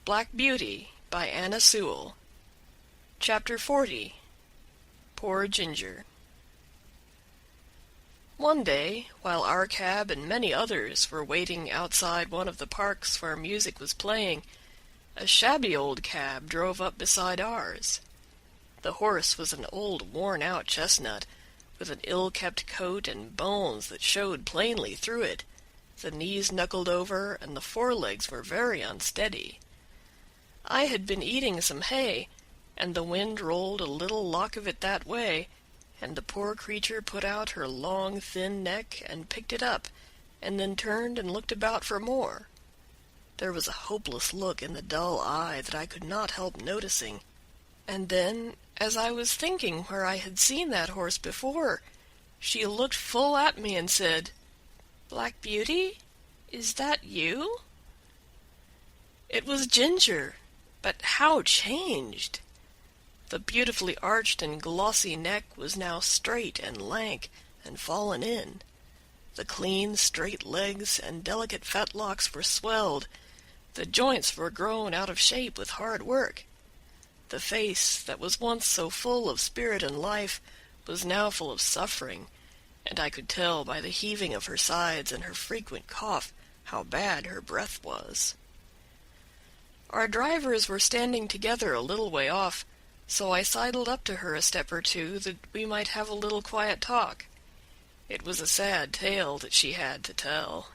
Black Beauty by Anna Sewell. Chapter 40. Poor Ginger. One day, while our cab and many others were waiting outside one of the parks where music was playing, a shabby old cab drove up beside ours. The horse was an old worn-out chestnut, with an ill-kept coat and bones that showed plainly through it. The knees knuckled over, and the forelegs were very unsteady. I had been eating some hay, and the wind rolled a little lock of it that way, and the poor creature put out her long, thin neck and picked it up, and then turned and looked about for more. There was a hopeless look in the dull eye that I could not help noticing, and then, as I was thinking where I had seen that horse before, she looked full at me and said, "Black Beauty, is that you?" It was Ginger, but how changed! The beautifully arched and glossy neck was now straight and lank and fallen in. The clean, straight legs and delicate fetlocks were swelled. The joints were grown out of shape with hard work. The face, that was once so full of spirit and life, was now full of suffering, and I could tell by the heaving of her sides and her frequent cough how bad her breath was. Our drivers were standing together a little way off, so I sidled up to her a step or two that we might have a little quiet talk. It was a sad tale that she had to tell.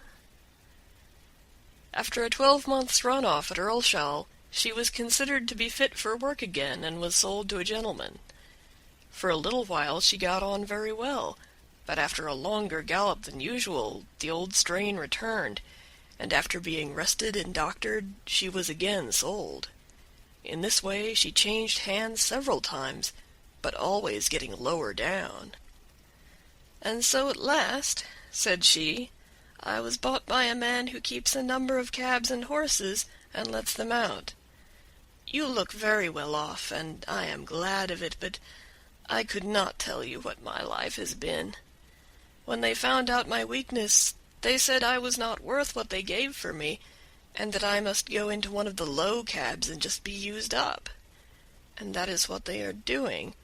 After a 12-months run-off at Earlshall, she was considered to be fit for work again and was sold to a gentleman. For a little while she got on very well, but after a longer gallop than usual the old strain returned, and after being rested and doctored she was again sold. In this way she changed hands several times, but always getting lower down. "And so at last," said she, "I was bought by a man who keeps a number of cabs and horses and lets them out. You look very well off, and I am glad of it, but I could not tell you what my life has been. When they found out my weakness, they said I was not worth what they gave for me, and that I must go into one of the low cabs and just be used up. And that is what they are doing,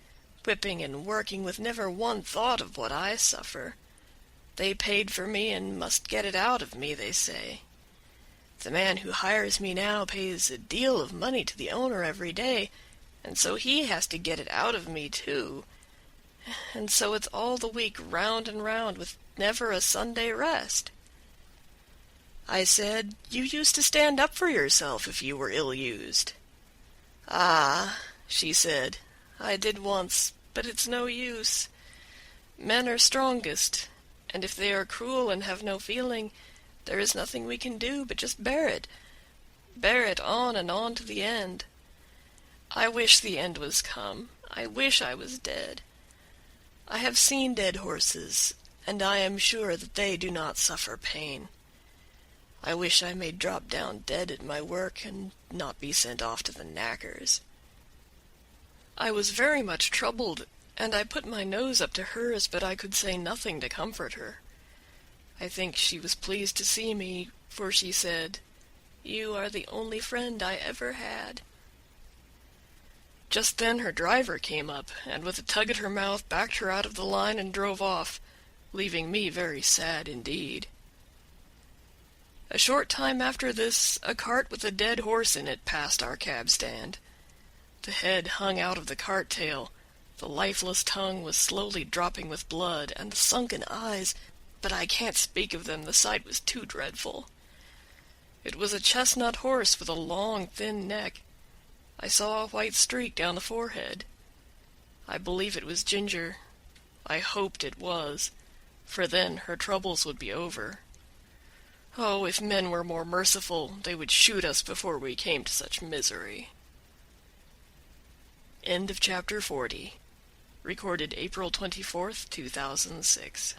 whipping and working with never one thought of what I suffer. They paid for me and must get it out of me, they say. The man who hires me now pays a deal of money to the owner every day, and so he has to get it out of me too. And so it's all the week round and round with never a Sunday rest." I said, "You used to stand up for yourself if you were ill-used." "Ah," she said, "I did once, but it's no use. Men are strongest, and if they are cruel and have no feeling, there is nothing we can do but just bear it on and on to the end. I wish the end was come. I wish I was dead. I have seen dead horses, and I am sure that they do not suffer pain. I wish I may drop down dead at my work and not be sent off to the knackers." I was very much troubled, and I put my nose up to hers, but I could say nothing to comfort her. I think she was pleased to see me, for she said, "You are the only friend I ever had." Just then her driver came up, and with a tug at her mouth backed her out of the line and drove off, leaving me very sad indeed. A short time after this, a cart with a dead horse in it passed our cab stand. The head hung out of the cart tail, the lifeless tongue was slowly dropping with blood, and the sunken eyes, but I can't speak of them, the sight was too dreadful. It was a chestnut horse with a long, thin neck. I saw a white streak down the forehead. I believe it was Ginger. I hoped it was, for then her troubles would be over. Oh, if men were more merciful, they would shoot us before we came to such misery. End of chapter 40. Recorded April 24th, 2006.